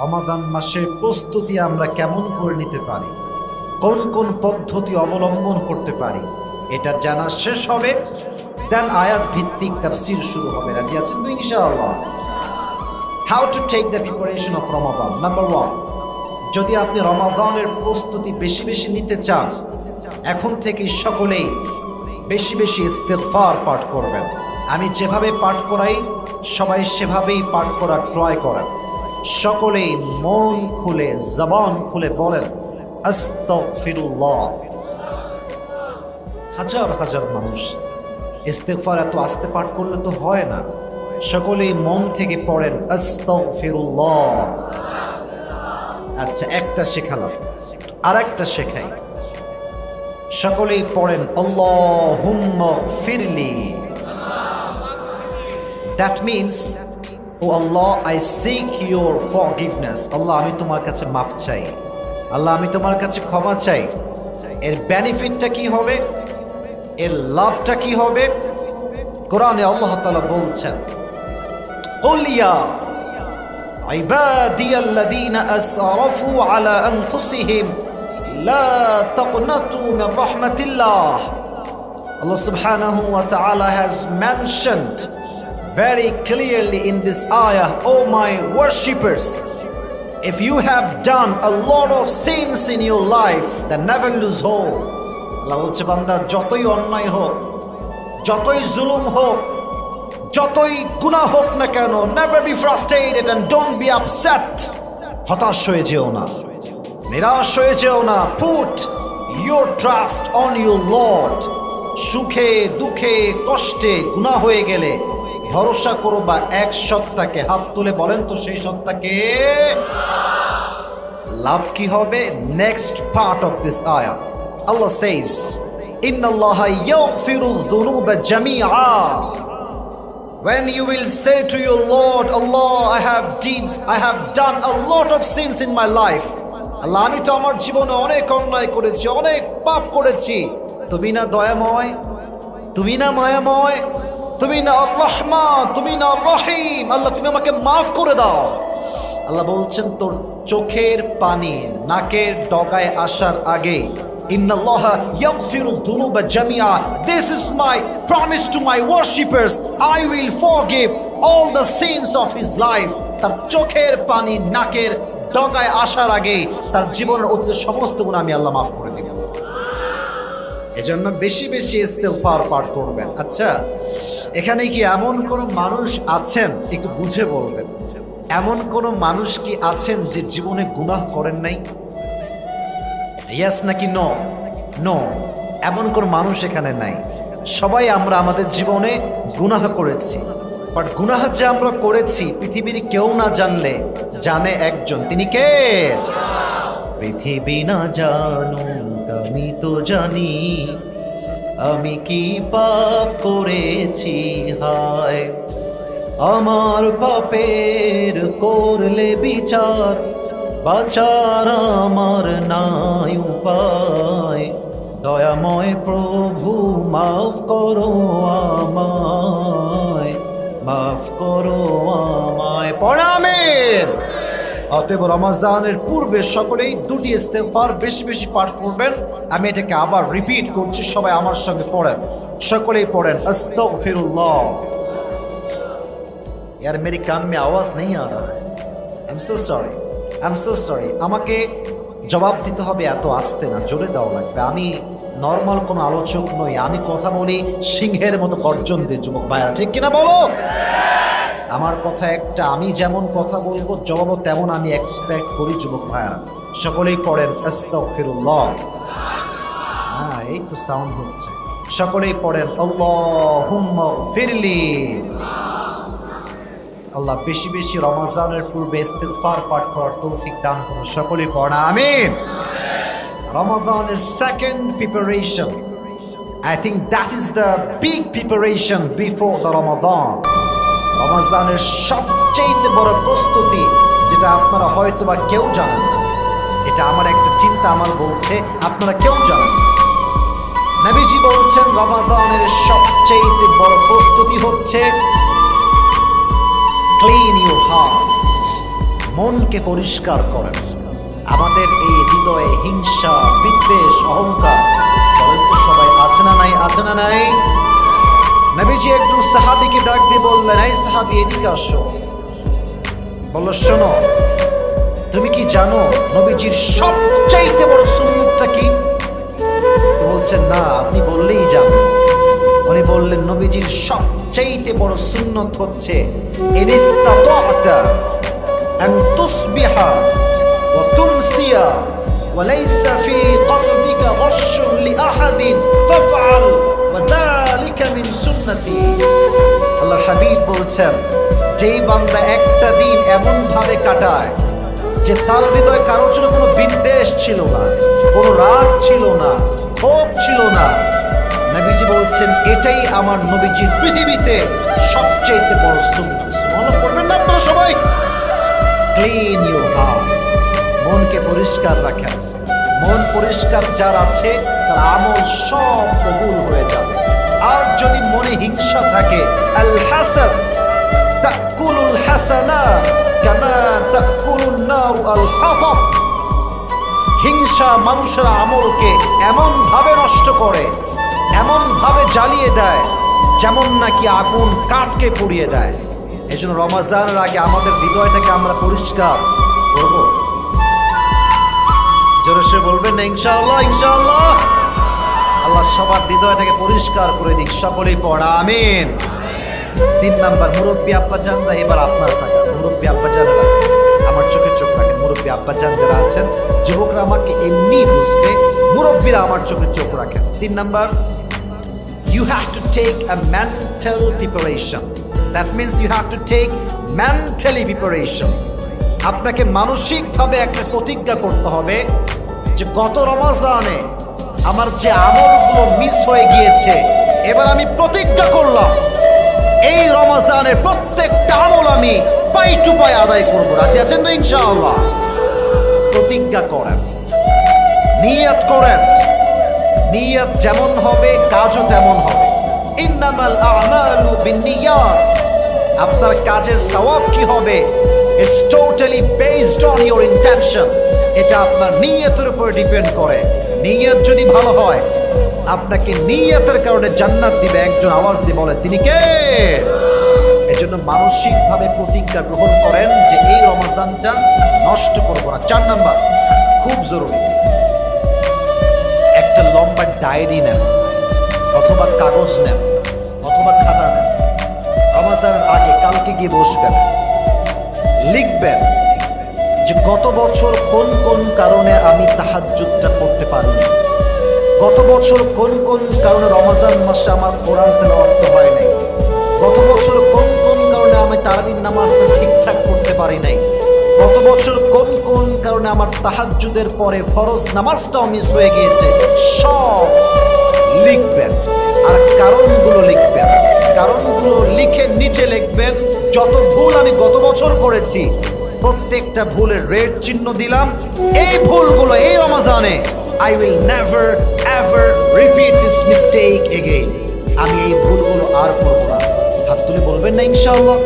রমাদান মাসের প্রস্তুতি আমরা কেমন করে নিতে পারি, কোন কোন পদ্ধতি অবলম্বন করতে পারি, এটা জানা শেষ হবে, দেন আয়াত ভিত্তিক তাফসীর শুরু হবে। রাজি আছেন তো ইনশাআল্লাহ? How to take the preparation of Ramadan. Number 1, যদি আপনি রমাদানের প্রস্তুতি বেশি বেশি নিতে চান, এখন থেকে সকলেই বেশি বেশি ইস্তেগফার পাঠ করবেন। আমি যেভাবে পাঠ করাই সবাই সেভাবেই পাঠ করার ট্রাই করেন। সকলেই মন খুলে জবান খুলে বলেন আস্তাগফিরুল্লাহ। হাজার হাজার মানুষ ইস্তেগফার এত আস্তে পাঠ করলে তো হয় না। সকলেই মন থেকে পড়েন আস্তাগফিরুল্লাহ। আচ্ছা, একটা শেখালাম, আর একটা শেখাই। সকলেই পড়েন আল্লাহুম্মা ফিরলি। That means, O Allah, I seek your forgiveness. Allah, আমি তোমার কাছে মাফ চাই। আল্লাহ, আমি তোমার কাছে ক্ষমা চাই। এর বেনিফিটটা কি হবে, এর লাভটা কি হবে? কোরআনে আল্লাহ তাআলা বলছেন, কুল ইয়া ইবাদিয়াল্লাযীনা আসরাফু আলা আনফুসিহিম লা তাকনাতু Mir রাহমাতিল্লাহ। Allah subhanahu wa ta'ala has mentioned very clearly in this ayah, oh my worshippers, if you have done a lot of sins in your life, then never lose hope. Allah বলছে, বান্দা, যতই অন্যায় হোক, যতই জুলুম হোক, যতই গুনাহ হোক না কেন, never be frustrated and don't be upset. হতাশ হয়ে যেও না, নিরাশ হয়ে যেও না। Put your trust on your Lord. সুখে দুঃখে কষ্টে গুনাহ হয়ে গেলে ভরসা করো বা এক সত্তাকে। হাত তুলে বলেন তো সেই সত্তাকে। লাভ কি হবে? Next part of this ayah, Allah says, ইন্নাল্লাহা ইয়াগফিরুয যুনুবা জামিআ। When you will say to your Lord, Allah, I have done a lot of sins in my life. আল্লাহ, আমি তো আমার জীবনে অনেক অন্যায় করেছি, অনেক পাপ করেছি। তুমি না দয়াময়, তুমি না মায়াময়, তুমি না আর-রহমান, তুমি না আর-রহিম। আল্লাহ, তুমি আমাকে মাফ করে দাও। আল্লাহ বলছেন, তোর চোখের পানি নাকের ডগায় আসার আগে ইন্নাল্লাহা ইয়াগফিরুয যুনুবা জামিআ, this is my promise to my worshippers, I will forgive all the sins of his life. তার চোখের পানি নাকের ডগায় আসার আগে তার জীবনের অতীত সমস্ত গুনাহ আমি আল্লাহ মাফ করে দেব। এজন্য বেশি বেশি ইস্তেগফার পাঠ করবেন। আচ্ছা, এখানে কি এমন কোন মানুষ আছেন, একটু বুঝে বলবেন, এমন কোন মানুষ কি আছেন যে জীবনে গুনাহ করেন নাই? ইয়েস নাকি নো? নো, এমন কোন মানুষ এখানে নাই। সবাই আমরা আমাদের জীবনে গুনাহ করেছি, বাট গুনাহ যে আমরা করেছি পৃথিবীর কেউ না জানলে জানে একজন, তিনি কে? পৃথিবী না জানুক আমি তো জানি, আমি কি পাপ করেছি হায়। আমার পাপের করলে বিচার, বাঁচার আমার নাই উপায়। দয়াময় প্রভু মাফ করো আমায়, মাফ করো আমায়। পড়া আমিন। অতএব রমজানের পূর্বে সকলেই দুটি ইস্তেগফার বেশি বেশি পাঠ করবেন। আমি এটাকে আবার রিপিট করছি, সবাই আমার সঙ্গে পড়েন। সকলেই পড়েন আস্তাগফিরুল্লাহ। यार मेरे कान में आवाज नहीं आ रहा है, आई एम सो सॉरी। আমাকে জবাব দিতে হবে, এত আস্তে না, জোরে দেওয়া লাগবে। আমি নর্মাল কোনো আলোচক নই, আমি কথা বলি সিংহের মতো গর্জন দিয়ে। যুবক ভাইরা ঠিক কিনা বলো? আমার কথা একটা, আমি যেমন কথা বলবো জবাবও তেমন আমি এক্সপেক্ট করি। যুবক ভাইরা সকলেই পড়েন আস্তাগফিরুল্লাহ। হ্যাঁ, এই তো সাউন্ড হচ্ছে। সকলেই পড়েন আল্লাহুম্মা ফিরলি। আল্লাহ বেশি বেশি রমজানের পূর্বে ইস্তেগফার পাঠ করার তৌফিক দান করুন। সকলেই পড়েন আমিন। রমাদানের second preparation, I think that is the big preparation before the Ramadan. রমজানের সবচেয়ে বড় প্রস্তুতি, যেটা আপনারা হয়তো বা কেউ জানেন না। এটা আমার একটা চিন্তা আমার বলছে, আপনারা কেউ জানেন না। নবীজি বলছেন রমাদানের সবচেয়ে বড় প্রস্তুতি হচ্ছে clean your heart, মনকে পরিষ্কার করেন। আমাদের এই হৃদয়ে হিংসা, বিদ্বেষ, অহংকার বলেন তো সবাই আছে না নাই? আছে না নাই? নবীজি একজন সাহাবীকে ডাক দিয়ে বললেন, এই সাহাবী এদিকে আসো। বলল, শোনো, তুমি কি জানো নবীজির সবচাইতে বড় সুন্নতটা কি? বলছেন, না, আপনি বললেই জানো। উনি বললেন, নবীজির সবচাইতে বড় সুন্নত হচ্ছে ইনিস্তাতা'তা আন তুসবিহা ওয়া তুমসিয়া ওয়া লাইসা ফি কলবিকা গশশুন লিআহাদিন ফাফআল ওয়া যালিকা মিন সুন্নতি। আল্লাহর হাবিব বলছেন, যেই বান্দা একটা দিন এমন ভাবে কাটায় যে তার হৃদয়ে কারোর জন্য কোনো বিদ্বেষ ছিল না, কোনো রাগ ছিল না, ক্ষোভ ছিল না, নবীজি বলছেন এটাই আমার নবীজির পৃথিবীতে সবচেয়ে বড় সুন্নাত। সুবহানাল্লাহ পড়বেন না আপনারা সবাই? ক্লিন ইউর হার্ট, মনকে পরিষ্কার রাখেন। মন পরিষ্কার যার আছে তার আমল সব কবুল হয়ে যাবে। আর যদি মনে হিংসা থাকে, আল হাসাদ তাকুলুল হাসানাত কামা তাকুলুন নার আল হাতাব, হিংসা মানুষের আমলকে এমন ভাবে নষ্ট করে, এমন ভাবে জ্বালিয়ে দেয় যেমন নাকি আগুন কাঠকে পুড়িয়ে দেয়। এই জন্য রমজানের আগে আমাদের হৃদয়টাকে আমরা পরিষ্কার করব। জোরে সে বলবেন না ইনশাআল্লাহ? ইনশাআল্লাহ। আল্লাহ সবার হৃদয়টাকে পরিষ্কার করে দিক। সকলেই পড়া আমিন। 3 নাম্বার, মুরব্বী আব্বাজানরা, এবার আপনার টাকা। মুরব্বী আব্বাজানরা আমার চোখে চোখ রাখেন। মুরব্বী আব্বাজান যারা আছেন, যুবকরা আমাকে এমনি বুঝবে, মুরব্বীরা আমার চোখে চোখ রাখেন। 3 number, you have to take a mental preparation. That means you have to take mentally preparation. আপনাকে মানসিকভাবে একটা প্রতিজ্ঞা করতে হবে যে গত রমজানে আমার যে আমলগুলো মিস হয়ে গিয়েছে, এবার আমি প্রতিজ্ঞা করলাম এই রমজানের প্রত্যেকটা আমল আমি পাই টু পাই আদায় করবো। রাজি আছেন তো ইনশাআল্লাহ? প্রতিজ্ঞা করেন, নিয়ত করেন। নিয়ত যেমন হবে কাজও তেমন হবে। ইন্নামাল আমালু বিন্নিয়াত, আপনার কাজের সওয়াব কি হবে it's totally based on your intention. এটা আপনার নিয়তের উপর ডিপেন্ড করে। নিয়ত যদি ভালো হয়, আপনাকে নিয়তের কারণে জান্নাত দিবে। একজন আওয়াজ দিয়ে বলে, তিনি কে? এজন্য মানসিকভাবে প্রতিজ্ঞা গ্রহণ করেন যে এই রমজানটা নষ্ট করব না। 4 নাম্বার, খুব জরুরি, একটা লম্বা ডায়েরি নেন অথবা কাগজ নেন অথবা খাতা নেন। রমজানের আগে কালকে গিয়ে বসবেন, লিখবেন যে গত বছর কোন কোন কারণে আমি তাহাজ্জুদটা করতে পারিনি, গত বছর কোন কোন কারণে রমজান মাসে আমার কোরআন তেলাওয়াত হয় নাই, গত বছর কোন কোন কারণে আমি তারাবির নামাজটা ঠিকঠাক করতে পারি নাই, গত বছর কোন কোন কারণে আমার তাহাজ্জুদের পরে ফরজ নামাজটাও মিস হয়ে গিয়েছে। সব লিখবেন আর কারণগুলো লিখবেন। কারণগুলো লিখে নিচে লিখবেন যত ভুল আমি গত বছর করেছি প্রত্যেকটা ভুলের রেড চিহ্ন দিলাম। এই ভুলগুলো এই রমজানে I will never ever repeat this mistake again. আমি এই ভুলগুলো আর করব না। হাত তুলে বলবেন না ইনশাআল্লাহ?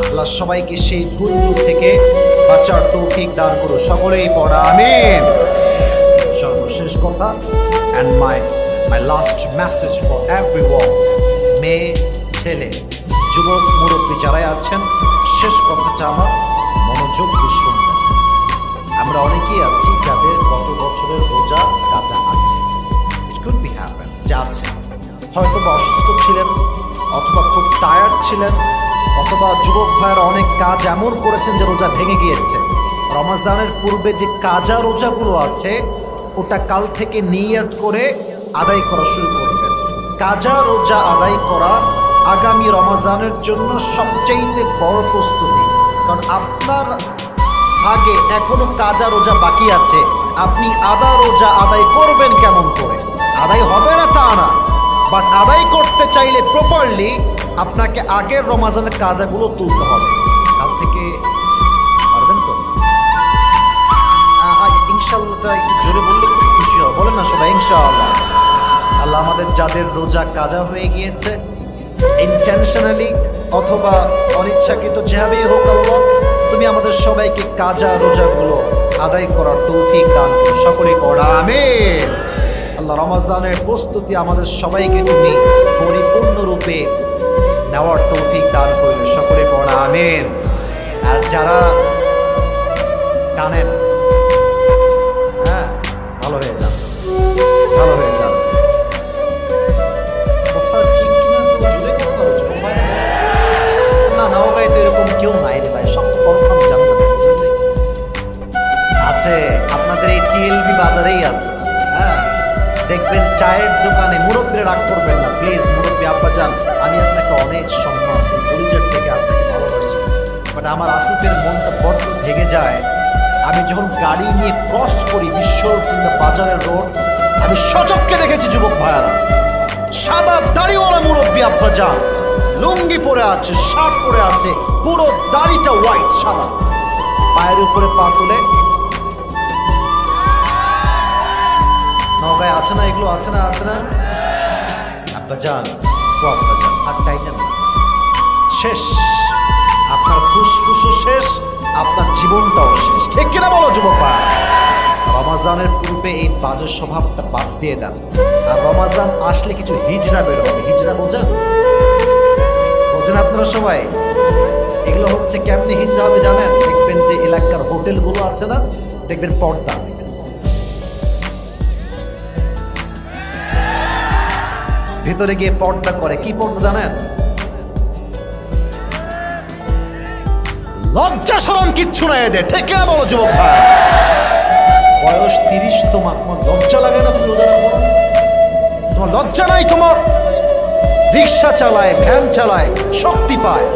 আল্লাহ সবাইকে সেই ভুলগুলো থেকে বাঁচার তৌফিক দান করুন। সকলেই পড়া আমিন। সর্বশেষ কথা, and my last message for everyone, মেয়ে ছেলে যুবক মুরব্বী যারাই আছেন, শেষ কথাটা আমার মনোযোগ দিয়ে শুনবেন। আমরা অনেকেই আছি যাদের গত বছরের রোজা কাজা আছে। ইট কুড বি হ্যাপেন যে আছে, হয়তো বা অসুস্থ ছিলেন অথবা খুব টায়ার্ড ছিলেন অথবা যুবক ভাইয়েরা অনেক কাজ এমন করেছেন যে রোজা ভেঙে গিয়েছে। রমজানের পূর্বে যে কাজা রোজাগুলো আছে ওটা কাল থেকে নিয়ত করে আদায় করা শুরু করবেন। কাজা রোজা আদায় করা আগামী রমজানের জন্য সবচেয়ে বড় প্রস্তুতি। কারণ আপনার আগে এখনো কাজা রোজা বাকি আছে, আপনি আদা রোজা আদায় করবেন কেমন করে? আদায় হবে না তা না, বাট আদায় করতে চাইলে প্রপারলি আপনাকে আগের রমজানের কাজাগুলো তুলতে হবে। কাল থেকে পারবেন তো? ইনশাআল্লাহটা একটু জোরে বললে খুব খুশি হবে। বলেন না সবাই ইনশাআল্লাহ। আল্লাহ আমাদের যাদের রোজা কাজা হয়ে গিয়েছে ইন্টেনশনালি অথবা অনিচ্ছাকৃত যেভাবেই হোক, আল্লাহ তুমি আমাদের সবাইকে কাজা রোজাগুলো আদায় করার তৌফিক দান করো, সকলে পড়া আমিন। আল্লাহ রমজানের প্রস্তুতি আমাদের সবাইকে তুমি পরিপূর্ণরূপে নেওয়ার তৌফিক দান করো, সকলে পড়া আমিন। আর যারা টানেন, হ্যাঁ ভালো হয়ে যান, ভালো হয়ে যান। কথা ঠিক কিনা তো জোরে কথা বলছো ভাই। না নাও ভাই, তো এরকম কেউ নাই রে ভাই, সব তো কনফার্ম জানো না। আছে আপনাদের এই টিএলবি বাজারেই আছে, হ্যাঁ দেখবেন চায়ের দোকানে। মুরব্বীরা রাগ করবেন না প্লিজ, মুরব্বী আব্বা যান, আমি আপনাকে অনেক সম্মান পরিচয় থেকে আপনাকে ভালোবাসি, বাট আমার আসিফের মনটা বড্ড ভেঙে যায়। আমি যখন গাড়ি নিয়ে ক্রস করি বিশ্ব কিংবা বাজারের রোড, আমি সচক্ষে দেখেছি যুবক ভাইয়ারা সাদা দাড়িওয়ালা মুরব্বী আব্বা যান লুঙ্গি পরে আছে, শার্ট পরে আছে, পুরো দাড়িটা হোয়াইট সাদা, পায়ের উপরে পা তুলে। নগায় আছে না এগুলো, আছে না, আছে না আব্বা যান, ও আব্বা যান আর টাইটেন শেষ, আপনার ফুসফুসও শেষ, আপনার জীবনটাও শেষ, ঠিক কিনা বলো যুবক ভাই? রমাজানের পূর্বে এই বাজে স্বভাবটা বাদ দিয়ে দেন। আর রমাজান আসলে কিছু হিজড়া বের হবে। হিজড়া বোঝেন? বোঝেন আপনারা সবাই? এগুলো হচ্ছে কেমনি হিজড়া হবে জানেন? দেখবেন যে এলাকার হোটেলগুলো আছে না, দেখবেন পর্দা, ভিতরে গিয়ে পর্দা করে। কি পর্দা জানেন? লজ্জা শরম কিচ্ছু নাই এদের, ঠিক কিনা বলো যুবক ভাই? বয়স 30, তোমার লজ্জা লাগে না? তুমি রোজা করো, তোমার লজ্জা নাই? তোমার রিক্সা চালায়, ভ্যান চালায়, শক্তি পায়,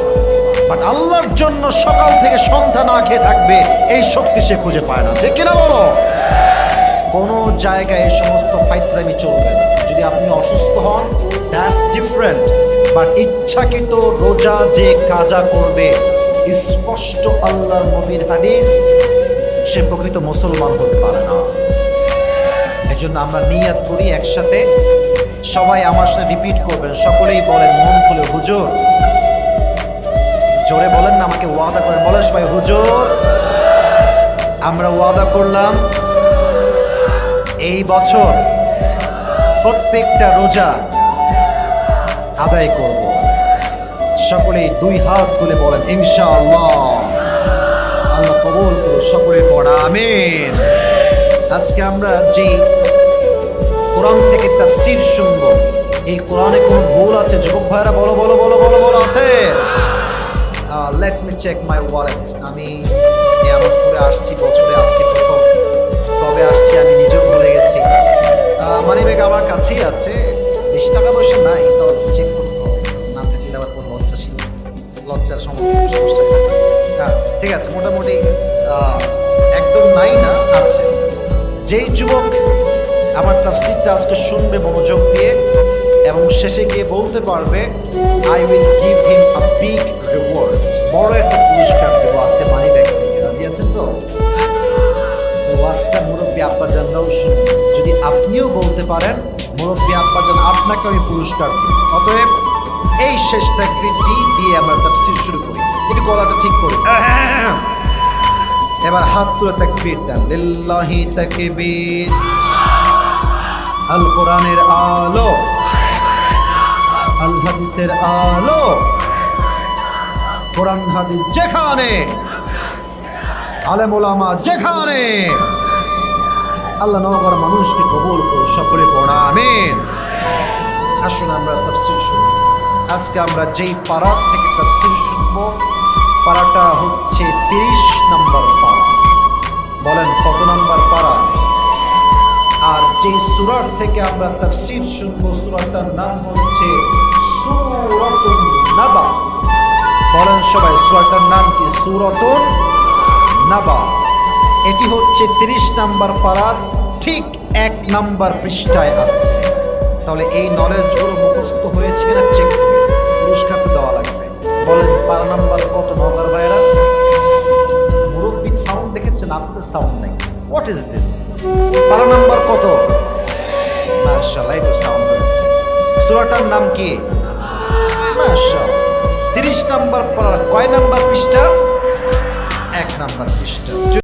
বাট আল্লাহর জন্য সকাল থেকে সন্ধ্যা না খেয়ে থাকবে, এই শক্তি সে খুঁজে পায় না, ঠিক কিনা বলো? কোনো জায়গায় এই সমস্ত ফাইতরামি চলবে না। যদি আপনি অসুস্থ হন, দ্যাটস ডিফারেন্ট, বাট ইচ্ছাকৃত রোজা যে কাজা করবে, স্পষ্ট আল্লাহর নবীর হাদিস, সে প্রকৃত মুসলমান হতে পারে না। এজন্য আমরা নিয়াত করি একসাথে, সবাই আমার সাথে রিপিট করবেন, সকলেই বলেন মন খুলে হুজুর, জোরে বলেন না, আমাকে ওয়াদা করেন, বলেন সবাই হুজুর আমরা ওয়াদা করলাম এই বছর প্রত্যেকটা রোজা আদায় করব। সকলেই 2 হাত তুলে বলেন ইনশাআল্লাহ। আল্লাহ কবুল করুন, সকলে পড়া আমিন। আজকে আমরা যে কোরআন থেকে তাফসীর শুনব, এই কোরআনে কোনো ভুল আছে যুবক ভাইরা? বলো বলো বলো বলো বলো, আছে? Let me check my wallet. আমি নিয়ামতপুরে আসছি বছরে আজকে প্রথম, কবে আসছি আমি নিজেও ভুলে গেছি। মানি ব্যাগ আমার কাছেই আছে, বেশি টাকা পয়সা নাই, তো চেক করতে হবে, না থাকলে আবার কোনো লজ্জার সমস্যা। হ্যাঁ ঠিক আছে, মোটামুটি একদম নাই না, আছে। যেই যুবক আমার তাফসীরটা আজকে শুনবে মনোযোগ দিয়ে এবং শেষে গিয়ে বলতে পারবে I will give him a big reward, বড় একটা পুরস্কার দেবো আজকে মানি ব্যাগ থেকে, রাজি আছেন তো? ওয়াজটা মুরব্বী আব্বাজানরাও শুনুন, যদি আপনিও বলতে পারেন মুরব্বী আব্বাজান আপনাকে আমি পুরস্কার দিই। অতএব এই শেষ তাকবীর দিয়ে আমরা তাফসীর শুরু করি। একটু গলাটা ঠিক করি, এবার হাত তুলে তাকবীর দেন, লিল্লাহি তাকবীর। আল কোরআনের আলো, আল হাদিসের আলো, কোরআন হাদিস যেখানে, আলেম ওলামা যেখানে, আল্লাহ নওগাঁর মানুষকে কবুল করুন, সকলে পড়া আমিন। আসুন আমরা তাফসীর শুনি। আজকে আমরা যেই পারা থেকে তাফসীর শুনব, পারাটা হচ্ছে 30 নম্বর পারা। বলেন কত নম্বর পারা? আর যে সূরা থেকে আমরা তাফসীর শুনব, সূরাটার নাম হচ্ছে সূরাতুন নাবা। বলেন সবাই সূরাটার নাম কি? সূরাতুন নাবা। এটি হচ্ছে 30 নম্বর পারার ঠিক 1 নম্বর পৃষ্ঠায় আছে। তাহলে এই নলেজগুলো মুখস্থ হয়েছে কিনা চেক করি, পুরস্কার দেওয়া লাগবে। বলেন পারা নাম্বার কত নগর ভাইরা? মুরব্বী সাউন্ড দেখেছেন, আপনাদের সাউন্ড নাই, হোয়াট ইজ দিস? পারা নাম্বার কত? মাশাআল্লাহ, এই তো সাউন্ড হয়েছে। সূরাটার নাম কি? মাশাআল্লাহ। 30 নম্বর পারা, কয় নাম্বার পৃষ্ঠা? নম্বর পৃষ্ঠা।